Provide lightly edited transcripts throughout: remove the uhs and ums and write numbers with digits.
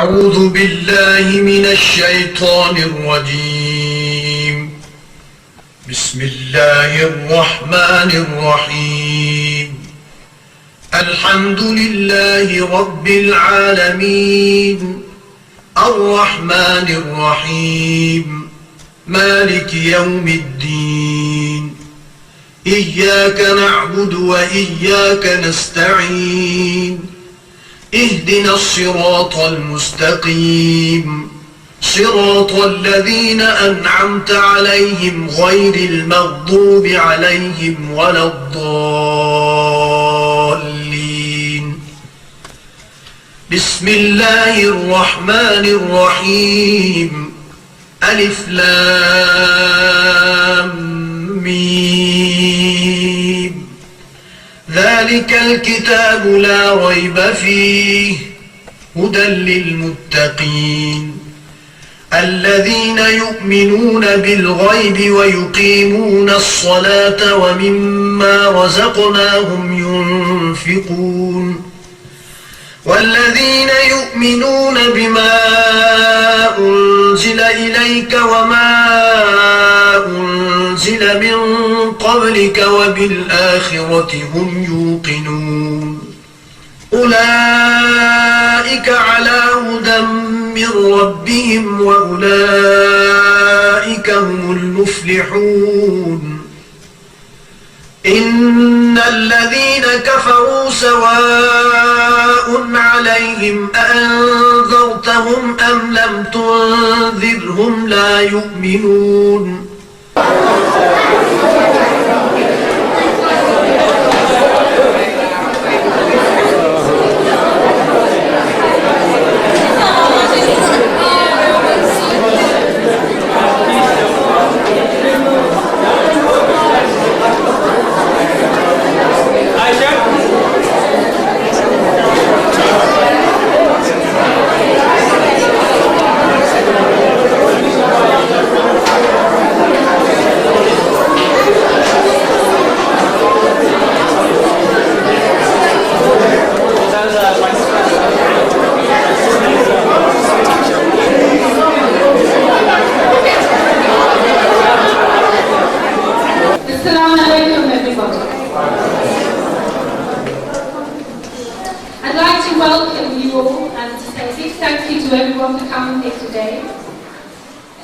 أعوذ بالله من الشيطان الرجيم. بسم الله الرحمن الرحيم. الحمد لله رب العالمين الرحمن الرحيم مالك يوم الدين. إياك نعبد وإياك نستعين. اهدنا الصراط المستقيم صراط الذين أنعمت عليهم غير المغضوب عليهم ولا الضالين. بسم الله الرحمن الرحيم. ألف لام ميم. ذلك الكتاب لا ريب فيه هدى للمتقين الذين يؤمنون بالغيب ويقيمون الصلاة ومما رزقناهم ينفقون والذين يؤمنون بما أنزل إليك وما أنزل من قبلك وبالآخرة هم يوقنون أولئك على هدى من ربهم وأولئك هم المفلحون. إن الذين كفروا سواء عليهم أأنذرتهم أم لم تنذرهم لا يؤمنون.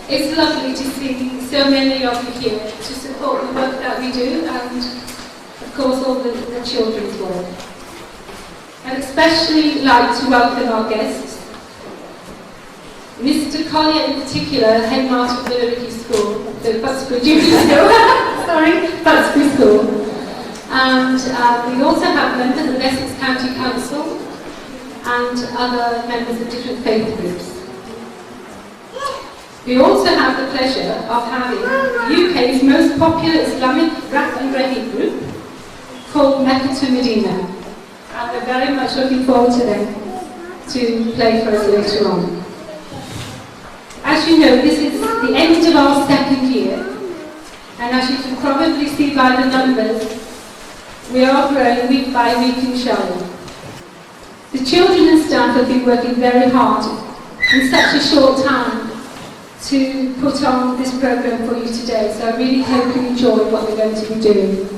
It's lovely to see so many of you here to support the work that we do and of course all the children's work. I'd especially like to welcome our guests, Mr. Qadeer in particular, headmaster of the Liverpool School, the Butsbury School. And we also have members of Essex County Council and other members of different faith groups. We also have the pleasure of having the UK's most popular Islamic rap and reggae group called Mecca to Medina. And we're very much looking forward to them to play for us later on. As you know, this is the end of our second year, and as you can probably see by the numbers, we are growing week by week, inshallah. The children and staff have been working very hard in such a short time to put on this program for you today, so I really hope you enjoy what we're going to be doing.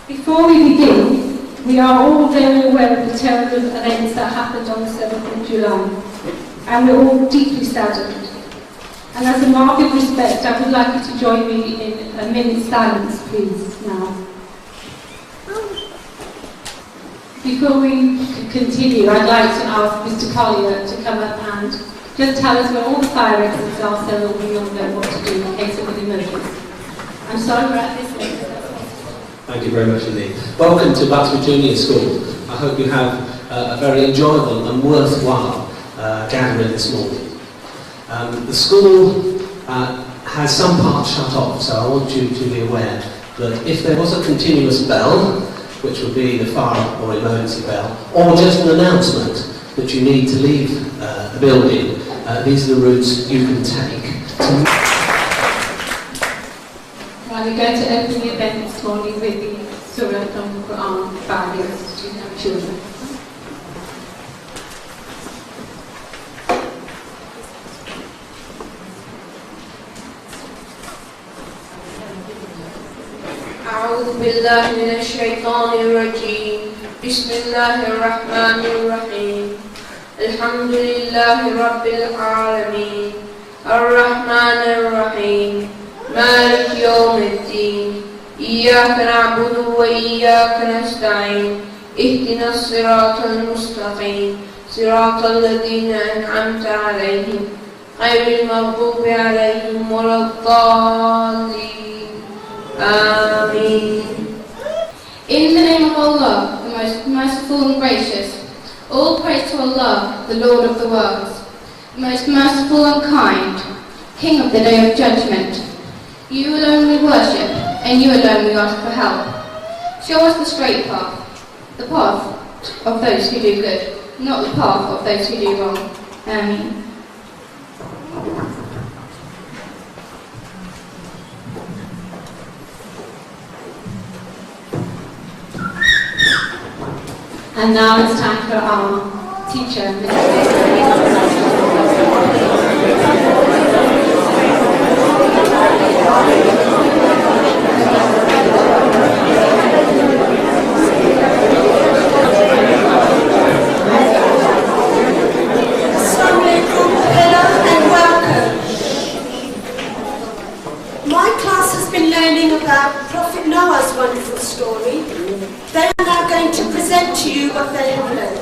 Before we begin, we are all very aware of the terrible events that happened on the 7th of July, and we're all deeply saddened. And as a mark of respect, I would like you to join me in a minute's silence, please, now. Before we continue, I'd like to ask Mr. Qadeer to come up and just tell us where all the fire exits are so that we all know what to do in case of an emergency. I'm sorry we're at this late. Thank you very much indeed. Welcome to Butsbury Junior School. I hope you have a very enjoyable and worthwhile gathering this morning. The school has some parts shut off, so I want you to be aware that if there was a continuous bell, which would be the fire or emergency bell, or just an announcement that you need to leave the building, these are the routes you can take. We're going to open the event this morning with the surah from the Quran 5 years to young children. أعوذ بالله من الشيطان الرجيم بسم الله الرحمن الرحيم الحمد لله رب العالمين الرحمن الرحيم مالك يوم الدين إياك نعبد وإياك نستعين اهدنا الصراط المستقيم صراط الذين أنعمت عليهم غير المغضوب عليهم ولا الضالين. Ameen. In the name of Allah, the most merciful and gracious, all praise to Allah, the Lord of the worlds, the most merciful and kind, King of the Day of Judgment. You alone we worship, and you alone we ask for help. Show us the straight path, the path of those who do good, not the path of those who do wrong. Ameen. And now it's time for our teacher, Prophet Noah's wonderful story. They are now going to present to you what they have learned.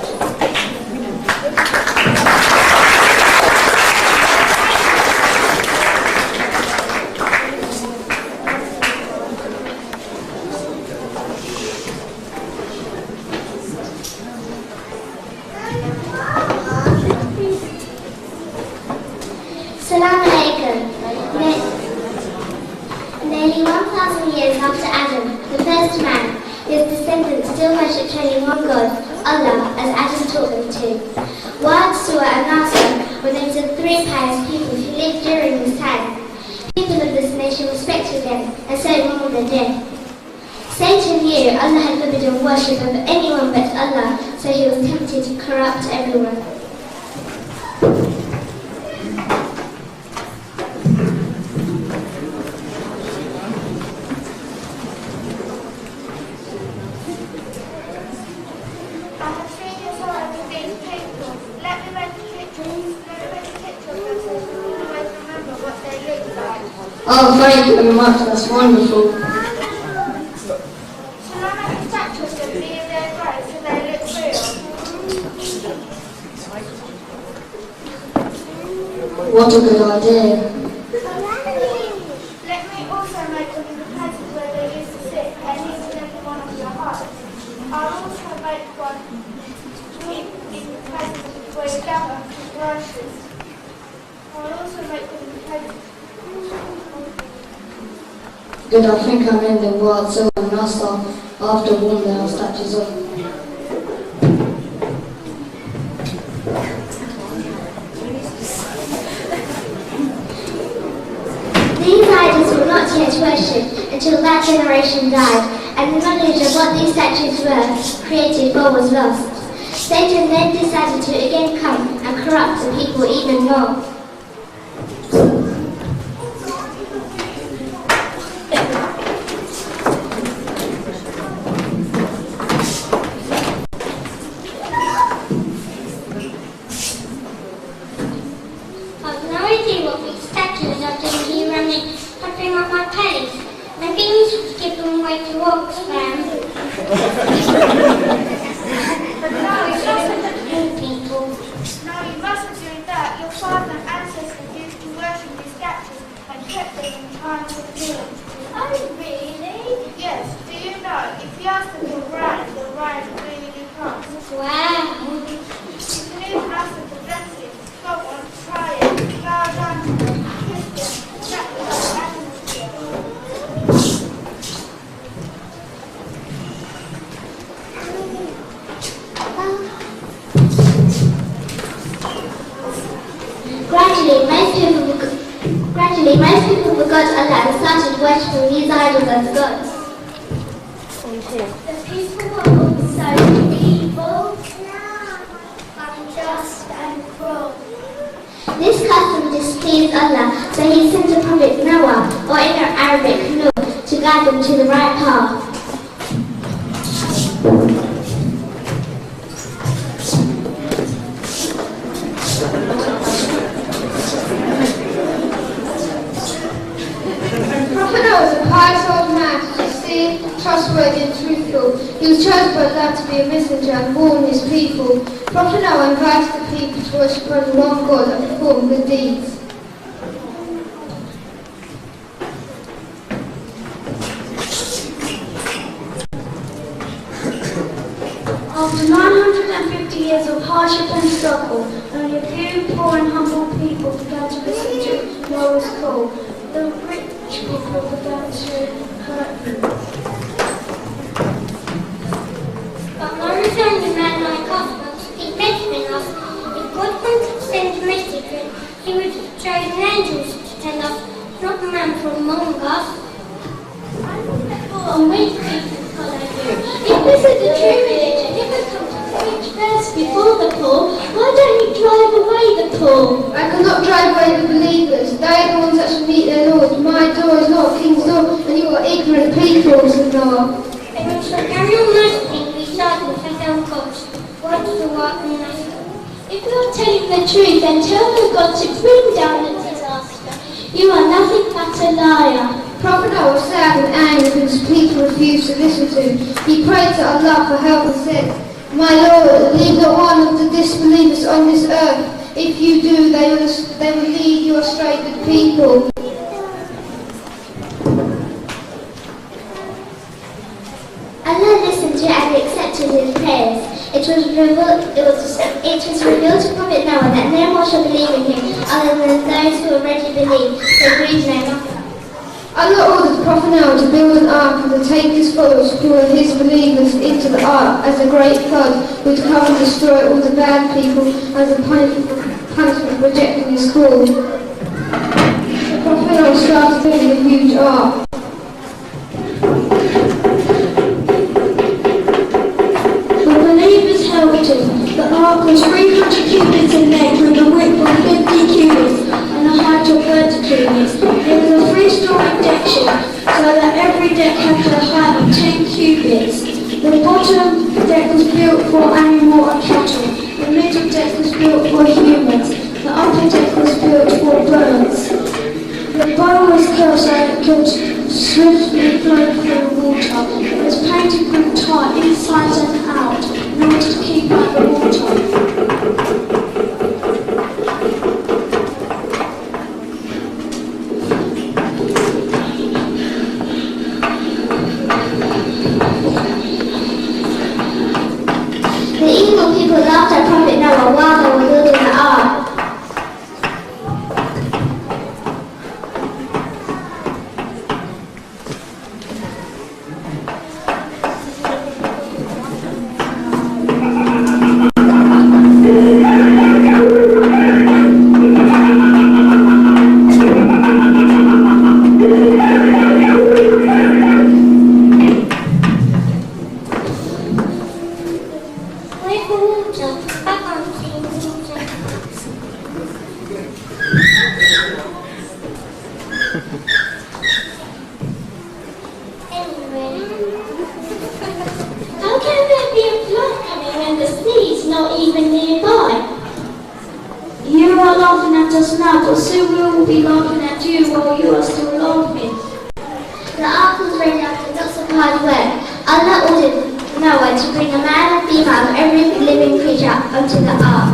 Assalamu alaikum. Nearly 1,000 years after Adam, the first man, his descendants still worship only one God, Allah, as Adam taught them to. Wad, Suwa and Nasr were names of three pious people who lived during this time. People of this nation respected them, and so mourned their death. Satan knew Allah had forbidden worship of anyone but Allah, so he was tempted to corrupt everyone. Oh, thank you very much, that's wonderful. Shall I make a statue of them near their graves so they look real? What a good idea. Let me also make them in the places where they used to sit and each and every one of your hearts. I'll also make one in the places where you gather and worship. I'll also make them in the places. Good, I think I'm in the world, so I'm not after all there are statues of. These idols were not yet worshipped until that generation died, and the knowledge of what these statues were created for was lost. Satan then decided to again come and corrupt the people even more. Gradually, most people forgot Allah and started worshipping these idols as gods. The peaceful world is so evil, unjust and cruel. This custom displeased Allah, so he sent a prophet Noah, or in Arabic Nuh, to guide them to the right path. Prophet Noah was a pious old man, sincere, trustworthy and truthful. He was chosen by Allah to be a messenger and warn his people. Prophet Noah invited the people to worship only one God and perform good deeds. After 950 years of hardship and struggle, only a few poor and humble people began to listen to Noah's call. The rich people began to hurt him. But Noah is only a man like us, but to be better than us. If God wanted to send a message, he would have chosen angels to tell us, not a man from among us. I thought that poor and weak people follow you. If this is the true religion, it would come to the rich first before the poor. Why don't you drive away the poor? I cannot drive away the believers. They are the ones that should meet their Lord. My door is not a king's door, and you are ignorant people, said Noah. They will shall carry on worshipping recycle for their gods. What the work and master? If you are telling the truth, then tell the God to bring down the disaster. You are nothing but a liar. Prophet Noah was sad and angry because people refused to listen to him. He prayed to Allah for help and said, My Lord, leave not one of the disbelievers on this earth. If you do, they will lead you astray, good people. Allah listened to and accepted his prayers. It was revealed to Prophet Noah that no one shall believe in him other than those who already believe. They grieved no longer. Allah ordered Prophet Noah to build an ark and to take his followers, who were his believers, into the ark as a great flood would come and destroy all the bad people as a punishment for rejecting his call. The Prophet Noah started building a huge ark. The believers helped him. The ark was 300 cubits in length with a width of 50 cubits and a height of 30 cubits. It was a 3-story deck so that every deck had a height of 10 cubits. The bottom deck was built for animal and cattle. The middle deck was built for humans. The upper deck was built for birds. The bow was curved so it could swiftly flow through water. It was painted with tar inside and out in order to keep out the water. The evil people laughed at Prophet Noah while they were building the ark. Wait for water. I can't see water. Anyway. How can there be a flood coming when the sea is not even nearby? You are laughing at us now, but soon we will be laughing at you while you are still laughing. The ark was ready after lots of hard work. Allah ordered Noah to bring a male and female of every living creature onto the ark.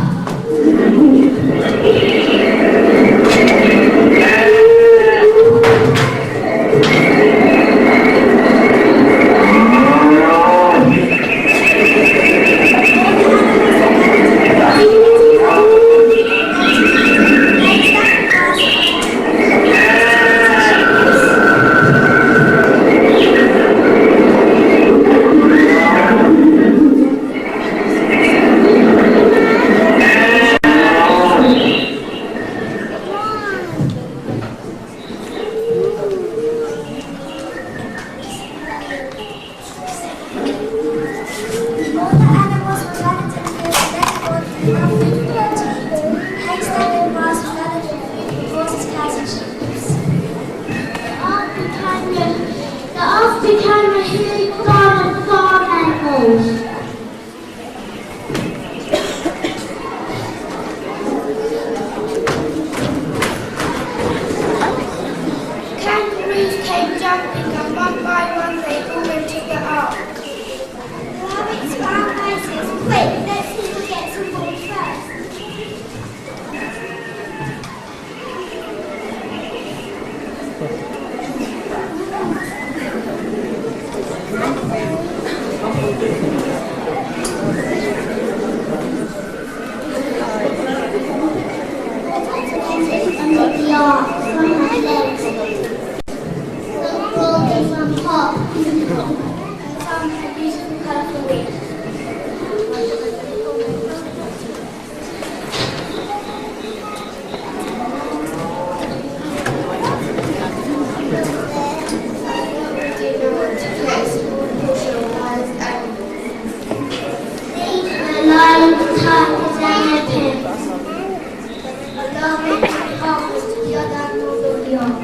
animals. Kangaroos came jumping and one by one they all entered the ark. Rabbits found ices. Quick, let's see who gets on board first. Under the ark, some had legs, some crawled and some hopped, and some had beautiful colourful wings. The lion tigers and their pens. Along with the harvest to the other animals of the ark.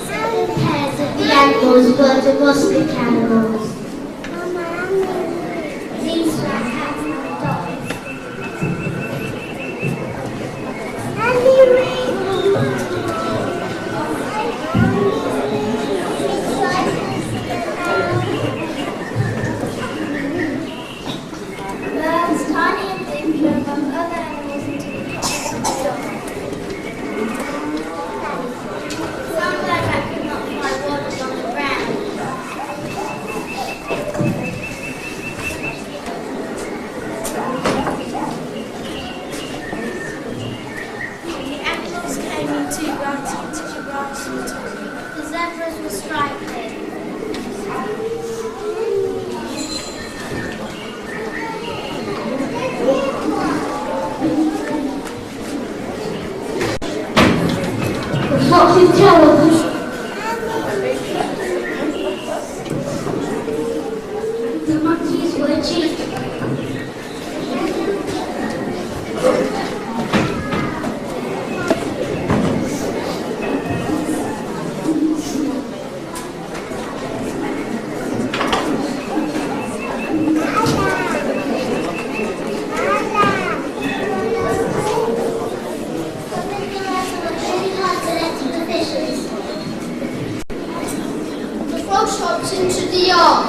Seven pairs of the animals were domestic animals. These were cats and dogs. Birds, tiny and big, drove off other animals into the forest and beyond. Some birds that could not fly wandered on the ground. The animals came in two rows into the grass and the zebras were striped. The foxes tailed. The monkeys were cheap. The frog hopped into the ark.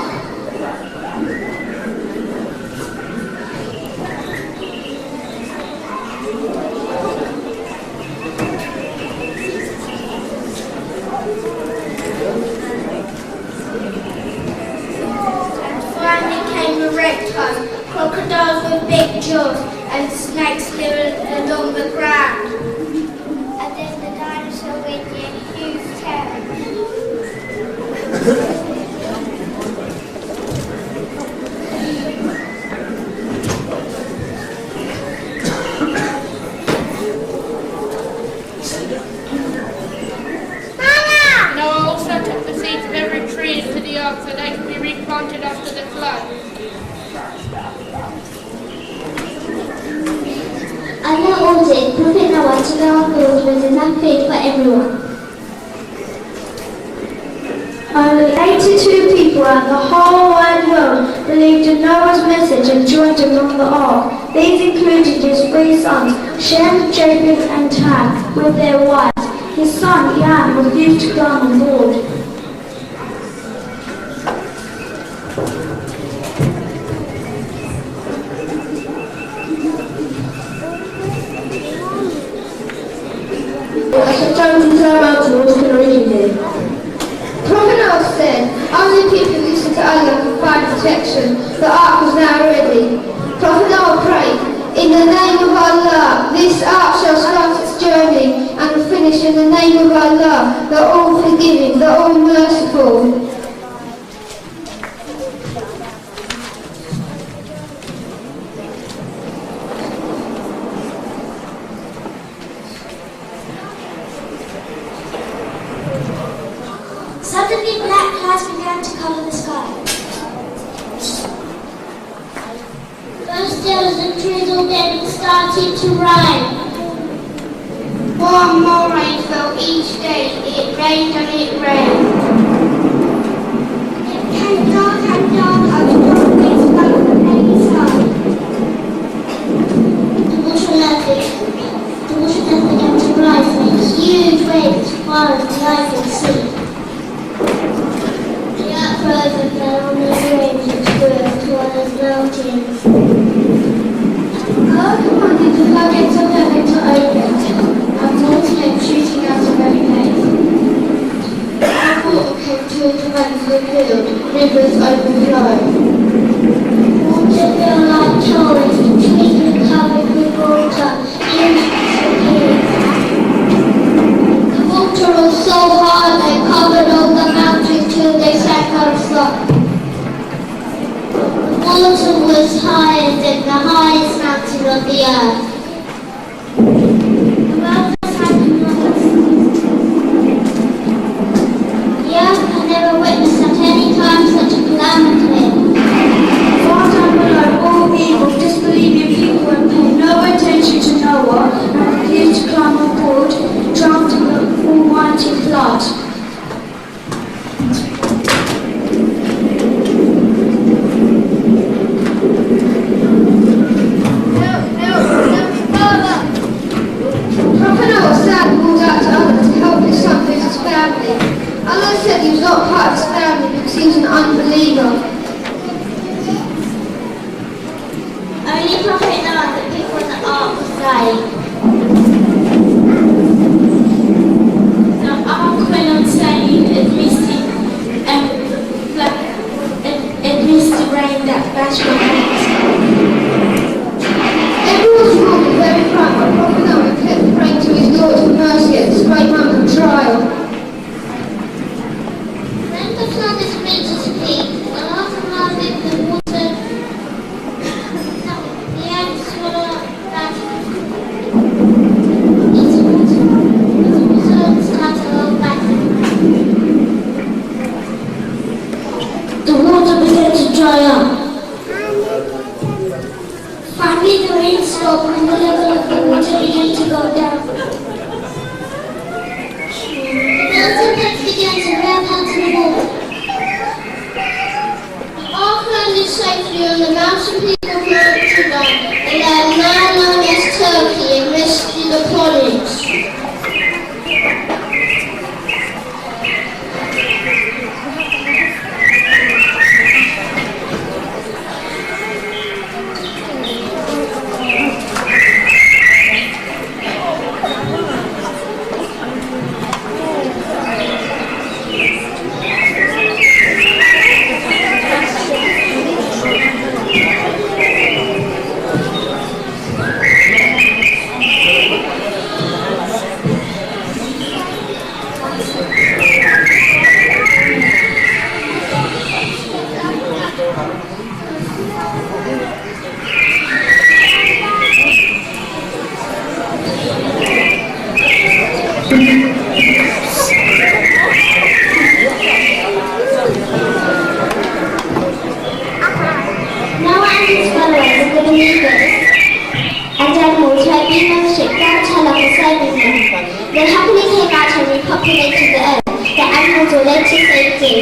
And finally came a reptile, crocodiles with big jaws, and snakes living along the ground. And then the dinosaur with the huge tail. Noah also took the seeds of every tree into the ark so they could be replanted after the flood. Allah ordered Prophet Noah to go on board with enough food for everyone. Only 82 people out the whole wide world believed in Noah's message and joined him on the ark. These included his 3 sons, Shem, Japheth and Ham, with their wives. His son, Yam, refused to come on board. As the chosen servants can originate. Prophet Noah said, only people who listen to Allah can find protection. The ark was now ready. Prophet Noah prayed, in the name of Allah, this ark shall start its journey and will finish in the name of Allah, the all-forgiving, the all-merciful. Suddenly black clouds began to cover the sky. First there was a drizzle, then it started started to rhyme. More and more rain fell each day. It rained and it rained. It came dark and dark over properties back on any side. The water level began to rise in huge waves far as the eye could see. The earth rose and fell on the range which grew as tall as mountains. God commanded the floodgates of heaven to open, and water came shooting out of every place. As water came to the banks of the field, rivers overflowed. Water fell like torrents, trees were covered with water, hills disappeared. The water was so hard they covered all the mountains till they sank on stop. The water was higher than the highest mountain of the earth. The world has had enormous. The earth had never witnessed at any time such a calamity. Far down below, all evil, disbelieving people and paid no attention to Noah and refused to climb on board, drowned in the almighty flood. Prophet Noah sadly called out to Allah to help his son lose his family. Allah said he was not part of his family because he was an unbeliever. Only Prophet Noah, the people in the ark, was saved. The ark went on sailing amidst the rain that bashed on it. Everyone was wrong and very proud, but Prophet Noah kept praying to his Lord for mercy at this great moment of trial. When the flood is reached its peak, Allah commanded the water, the earth to swallow up that its water started all back. The water began to dry up. Finally the rain stopped and the level of the water began to go down. The mountain peaks began to wrap out in the water. The ark landed safely on the mountain peak of Mount Judah, in that now known as Turkey, and rested upon it. Noah and his followers and the believers and animals who had been on the ship thanked Allah for saving them. They happily came out and repopulated the earth. The animals were led to safety.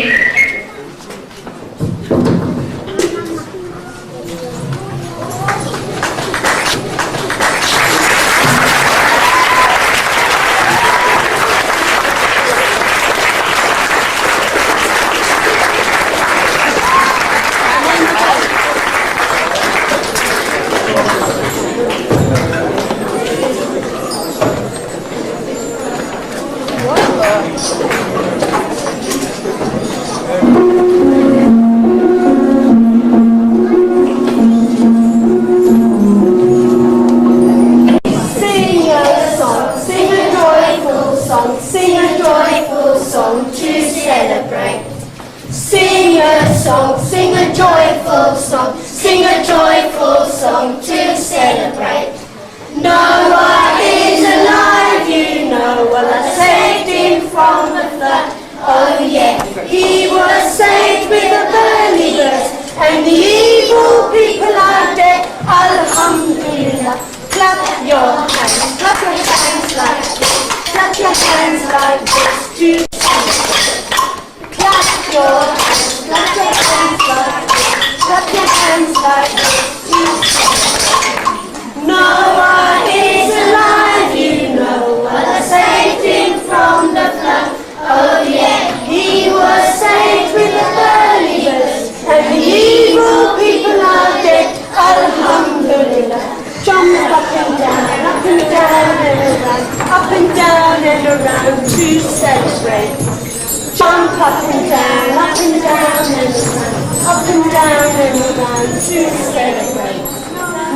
to celebrate.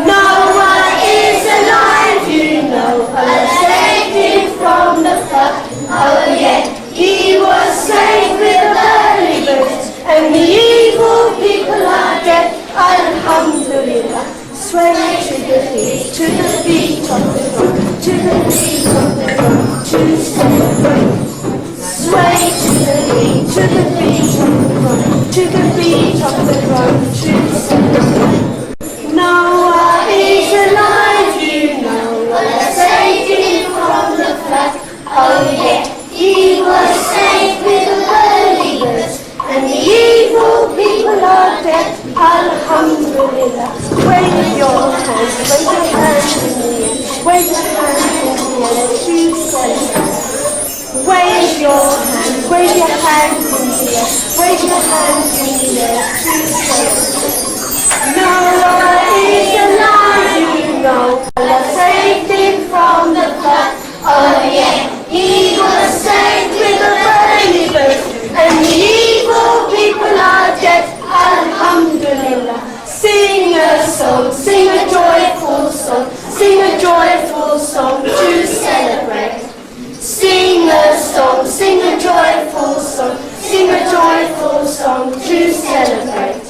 Noah is alive, you know, Allah saved him from the flood. Oh yeah, he was saved with the early birds, and the evil people are dead. Alhamdulillah. Sway to the beat of the drum, to the beat of the drum, to celebrate. Sway to the beat of the drum, to the beat of the drum, to celebrate. Noah is alive, you know, Allah saved him from the flood. Oh yeah, he was saved with the early birds, and the evil people are dead. Alhamdulillah. Wave your hands, wave your hands in the air, wave your hands in the air to celebrate. Wave your hands, wave your hands in the air, wave your hands in the air to celebrate. Noah is alive, you know, Allah saved him from the flood. Oh yeah, he was saved with the early birds, and the evil people are dead. Alhamdulillah. Sing a song, sing a joyful song, sing a joyful song to celebrate. Sing a song, sing a joyful song, sing a joyful song to celebrate.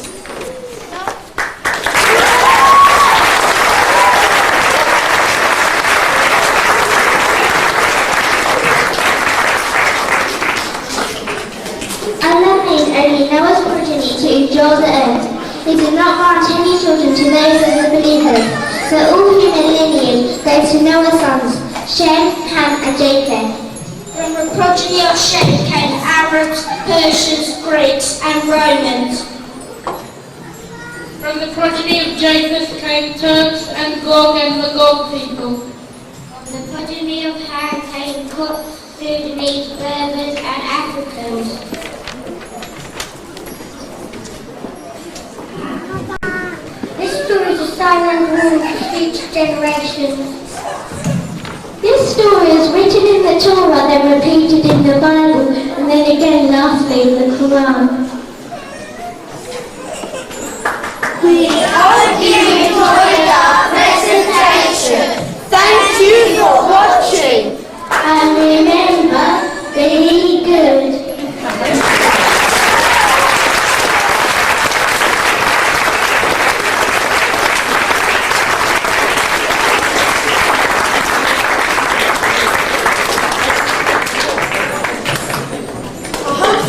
Allah made only Noah's progeny to enjoy the earth. He did not grant any children to those of the believers. So all human lineage goes to Noah's sons, Shem, Ham and Japheth. From the progeny of Shem came Arabs, Persians, Greeks and Romans. From the progeny of Japheth came Turks and Gog and Magog people. From the progeny of Ham came Kut, Sudanese, Berbers and Africans. This story is a silent warning for future generations. This story is written in the Torah, then repeated in the Bible, and then again lastly in the Quran. We hope you enjoyed our presentation. Thank you for watching. And remember, be good.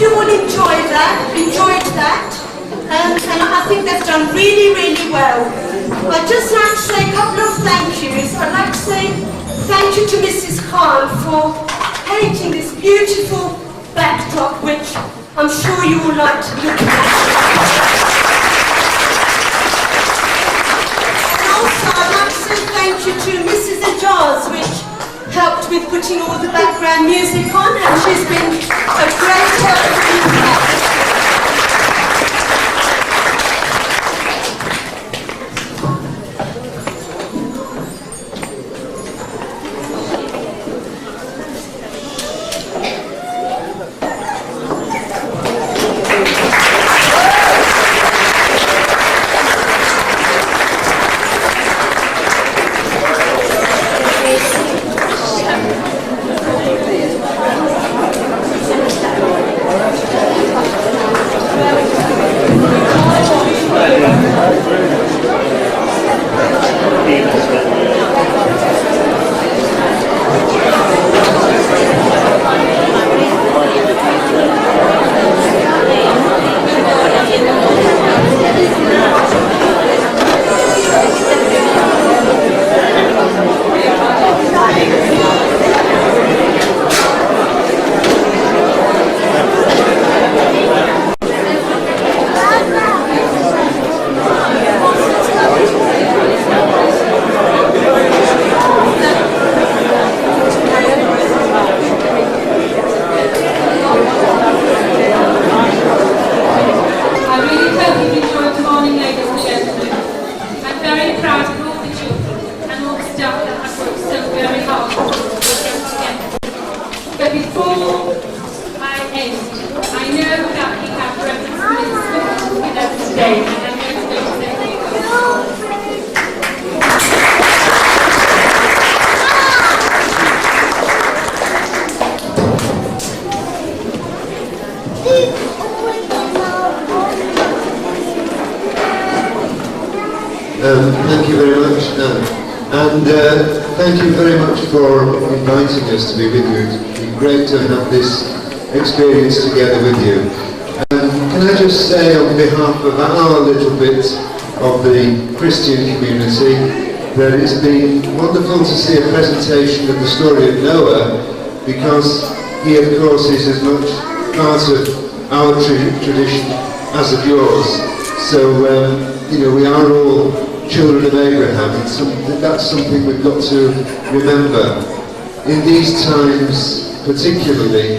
You all enjoyed that, and I think they've done really, really well. I'd just like to say a couple of thank yous. I'd like to say thank you to Mrs. Khan for painting this beautiful backdrop, which I'm sure you all like to look at. And also I'd like to say thank you to Mrs. Ajaz, which helped with putting all the background music on, and she's been a great help. I know that we have references with us today, and I'm going to say Thank you very much, and thank you very much for inviting us to be with you. It's been great to have this experience together with you. Can I just say on behalf of our little bit of the Christian community that it's been wonderful to see a presentation of the story of Noah, because he of course is as much part of our tradition as of yours. So we are all children of Abraham, and that's something we've got to remember. In these times particularly,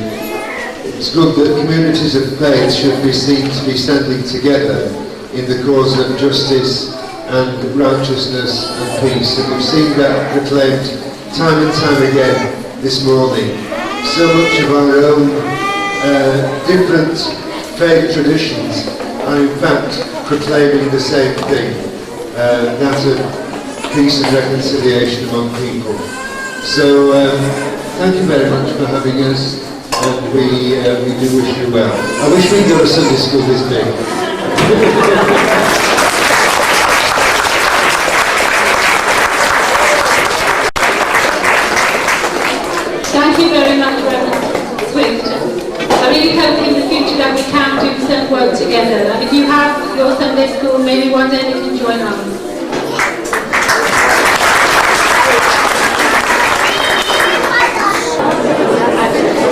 it's good that communities of faith should be seen to be standing together in the cause of justice and righteousness and peace. And we've seen that proclaimed time and time again this morning. So much of our own different faith traditions are in fact proclaiming the same thing, that of peace and reconciliation among people. So thank you very much for having us, and we do wish you well. I wish we'd got a Sunday school this big. Thank you very much, Reverend Swift. I really hope in the future that we can do some work together. And if you have your Sunday school, maybe one day you can join us.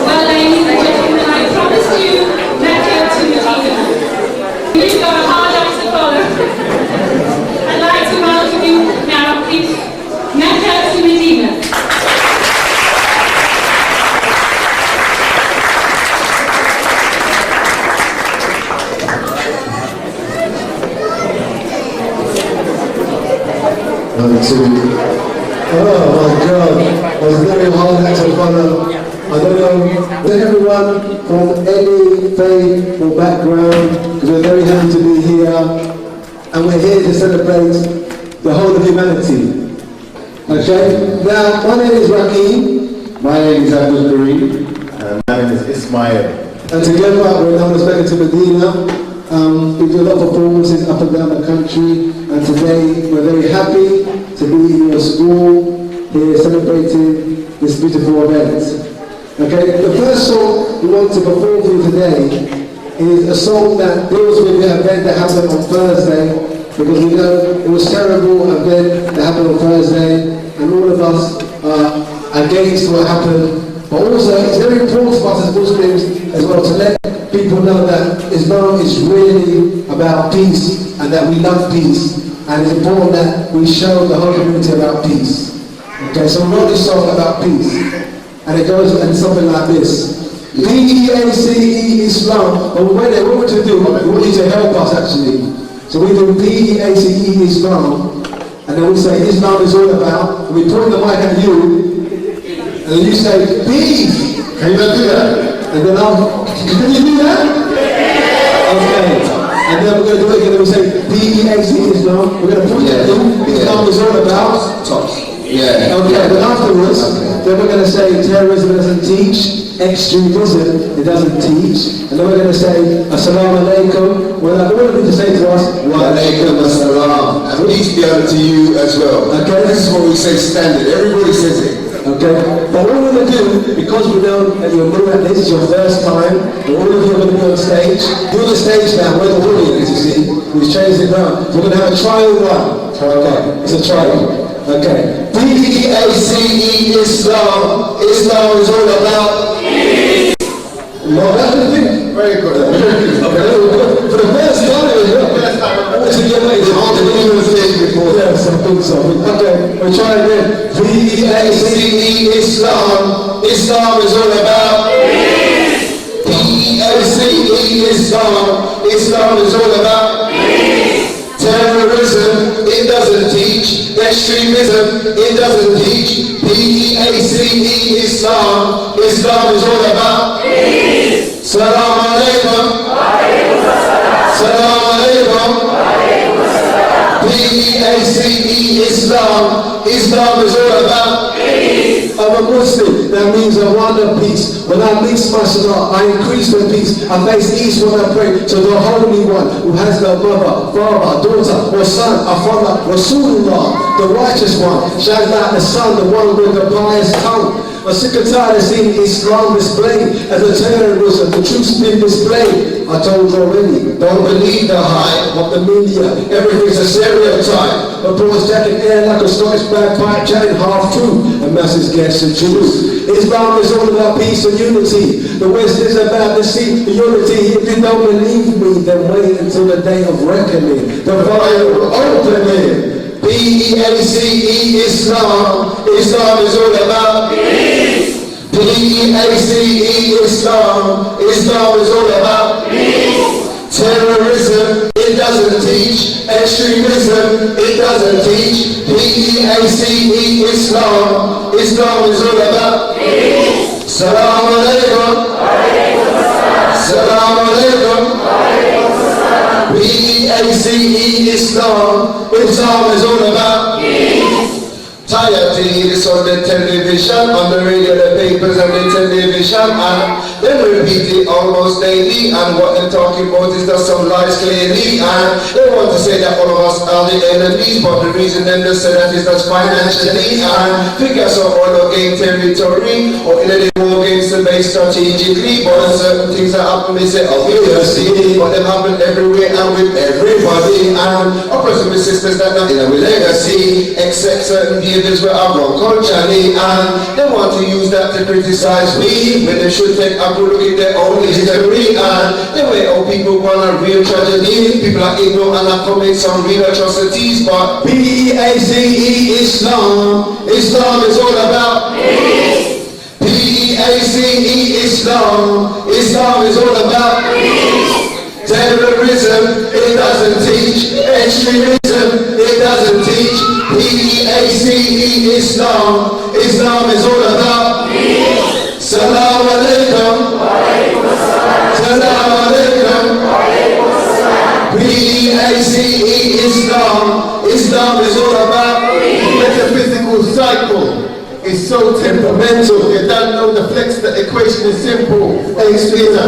Well, ladies and gentlemen, I promised you Mecca to Medina. You've got a hard act to follow. I'd like to welcome you now, please, Mecca to Medina. Oh my God, it was very hard act to follow. I don't know, thank everyone from any faith or background, because we're very happy to be here, and we're here to celebrate the whole of humanity. Okay, now my name is Raheem. My name is Abdul Kareem, and my name is Ismail. And together we're known as Mecca to Medina. We do a lot of performances up and down the country, and today we're very happy to be in your school here celebrating this beautiful event. Okay, the first song we want to perform for you today is a song that deals with the event that happened on Thursday, because we know it was a terrible event that happened on Thursday, and all of us are against what happened. But also, it's very important for us as Muslims as well to let people know that Islam is really about peace, and that we love peace, and it's important that we show the whole community about peace. Okay, so we wrote this song about peace, and it goes and something like this: P-E-A-C-E Islam. But what we want to do, we want you to help us actually. So we do P-E-A-C-E Islam, and then we say Islam is all about, and we point the mic at you, and then you say peace. Can you not do that? And then can you do that? Okay. And then we're going to do it again, and we say P-E-A-C Islam. We're going to point at you. Islam is all about tops. Yeah. Okay, but afterwards, then we're going to say terrorism doesn't teach, extremism it doesn't teach, and then we're going to say Assalamu alaikum. Well, all of you to say to us, Wa alaikum assalam, and peace be unto you as well. Okay, this is what we say standard. Everybody says it. Okay, but what we're going to do, because we know that you're new at this, is your first time, and all of you are going to be on stage. You're on the stage now, we're the audience, you see. We've changed it now. So we're going to have a trial run. Okay, it's a trial. Okay. P-E-A-C-E Islam. Islam is all about peace. Well, that's the thing. Very good. Okay. For the first time, it's hard to do the thing before. Yes, I think so. Okay, we'll try again. P-E-A-C-E Islam. Islam is all about peace. P-E-A-C-E Islam. Islam is all about peace. Terrorism, it doesn't teach. Extremism, it doesn't teach. P-E-A-C-E Islam. Islam is all about peace. Salam alaikum. Salam alaikum. P-E-A-C-E Islam. Islam is all about peace. I'm a Muslim, that means I want the peace. When I mix mashallah, I increase the peace. I face east when I pray to the Holy One, who has no mother, father, daughter, or son. I follow Rasulullah, the righteous one. Shines like the sun, the one with the pious tongue. I'm sick and tired of seeing Islam displayed as a terrorism, the truth's been displayed. I told you already, don't believe the hype of the media, everything's a stereotype. A boy's jacking air like a Scottish bagpipe, chatting half truth, and masses get seduced. Islam is all about peace and unity. The West is about deceit and unity. If you don't believe me, then wait until the day of reckoning. The Bible opening. P-E-A-C-E, Islam. Islam is all about peace. P-E-A-C-E, Islam. Islam is all about peace. Terrorism, it doesn't teach. Extremism, it doesn't teach. P-E-A-C-E, Islam. Islam is all about peace. Salaam alaikum. Salaam alaikum. P-E-A-C-E, Islam. Islam is all about peace. Tired to hear this on the television, on the radio, the papers and the television, and they repeat it almost daily, and what they're talking about is just some lies clearly, and they want to say that all of us are the enemies, but the reason them they say that is just financially, and figures of oil gain territory, or in the war gains the base strategically, but certain things that happen, they say, oh, we just see, but them happen everywhere and with everybody, and oppressive sisters that not in a legacy, except certain behaviors where I've gone culturally, and they want to use that to criticize me, when they should take a good look at their own history, and the way how people want a real tragedy, people are ignorant and have commit some real atrocities, but P-E-A-C-E, Islam, Islam is all about peace. P-E-A-C-E, Islam, Islam is all about peace. Terrorism, it doesn't teach. Extremism, it doesn't teach. P-E-A-C-E, Islam, Islam is all about peace. Salaam alaikum. Salaam alaikum. P-E-A-C-E, Islam, Islam is all about peace. Metaphysical cycle is so temperamental. You don't know the flex, the equation is simple. X is a,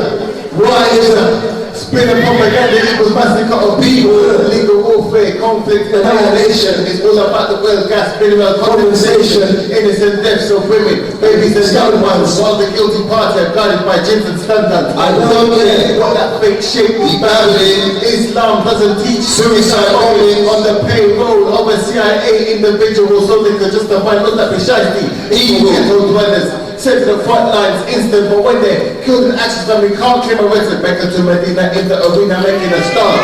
Y is a. Spin and propaganda equals massacre of people. Legal warfare, conflict, annihilation. It's all about the well gas, mineral condensation. Innocent deaths of women, babies and young ones. While the guilty party are guided by gyms and standards. I don't care what that fake shit be battling. Islam doesn't teach suicide only on the payroll of a CIA individual, so they could justify not that beshadi. Evil ghetto dwellers. Sent to the front lines instant, but when they're killed in actions and we can't claim a resident, Mecca to Medina in the arena making a start.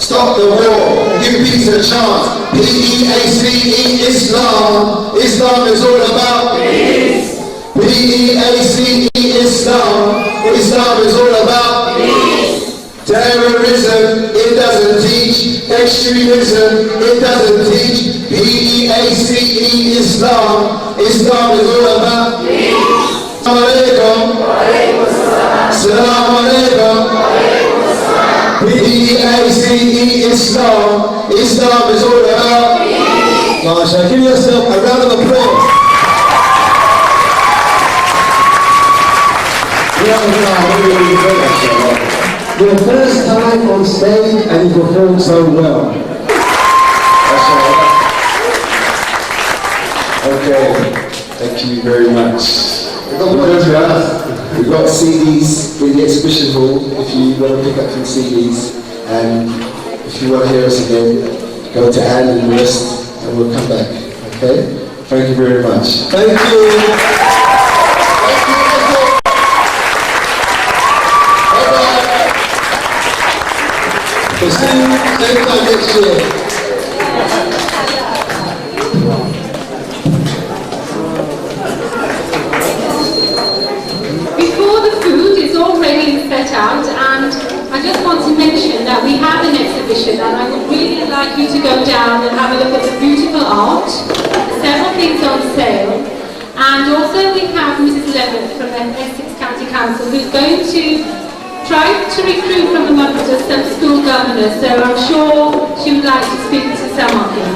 Stop the war, give peace a chance. P-E-A-C-E, Islam, Islam is all about peace. P-E-A-C-E, Islam, Islam is all about peace. Terrorism, it doesn't teach. Extremism, it doesn't teach. P-E-A-C-E, Islam, Islam is all about peace. Assalamu alaikum. Assalamu alaikum. P-E-A-C-E, Islam, Islam is all about peace. Masha, give yourself a round of applause. Your first time on stage and you performed so well. Okay, thank you very much. We've got CDs in the exhibition hall if you want to pick up some CDs, and if you want to hear us again, go to Anne and the rest and we'll come back. Okay? Thank you very much. Thank you. We'll see you same time next year. Set out, and I just want to mention that we have an exhibition, and I would really like you to go down and have a look at the beautiful art. Several things on sale, and also we have Mrs. Levitt from the Essex County Council, who's going to try to recruit from amongst us some school governors, so I'm sure she would like to speak to some of you.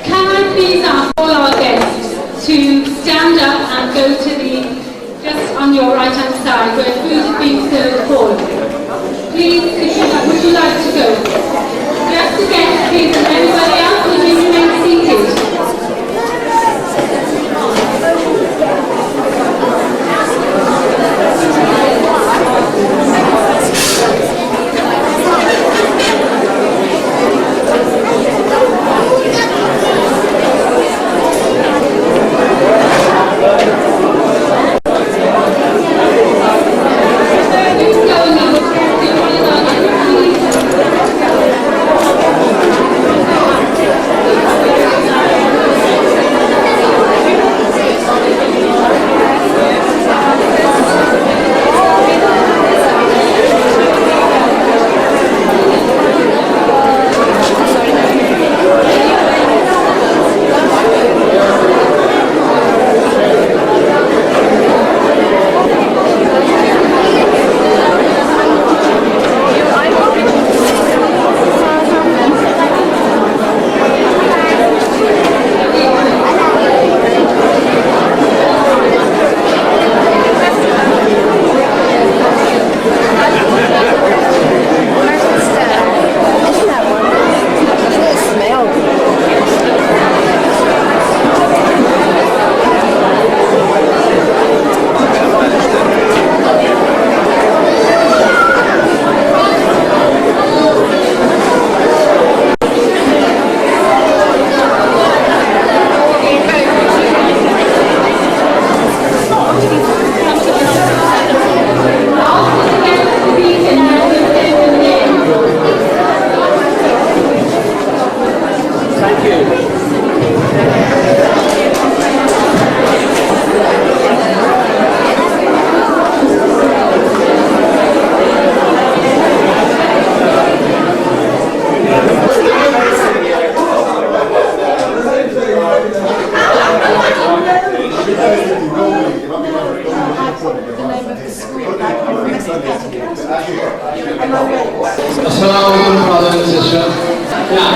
Can I please ask all our guests to stand go to just on your right hand side where food is being served for you. Please, would you like to go? Just to get a piece of everybody else, would you remain seated? Assalamualaikum, brothers and sisters. Now,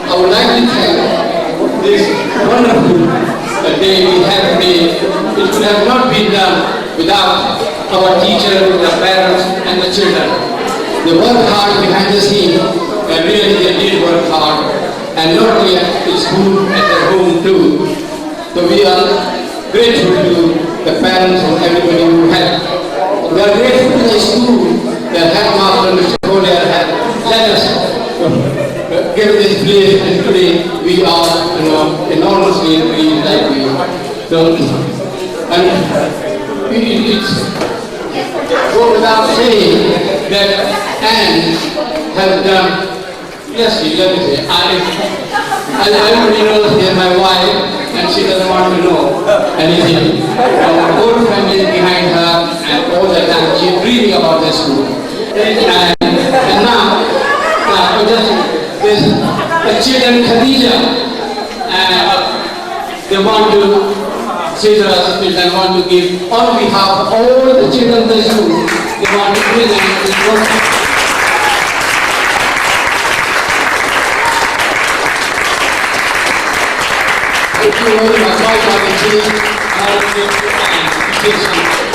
I would like to thank this wonderful day we have today. It could have not been done without our teachers, the parents, and the children. They worked hard behind the scene, and really they did work hard, and not only at school, at their home too. So we are grateful to the parents and everybody who helped. We are grateful to the school, the headmaster, Mr. Qadeer, had let us give this place, and today we are, enormously pleased that we don't. And it's go without saying that Anne has done. Yes, let me say, everybody knows she's my wife, and she doesn't want to know anything. Our whole family is behind her, and all the time she's reading about the school. And now there's the children Khadija, and they want to say to us, and want to give, on behalf of all the children of the school, they want to present this work. Thank you very much.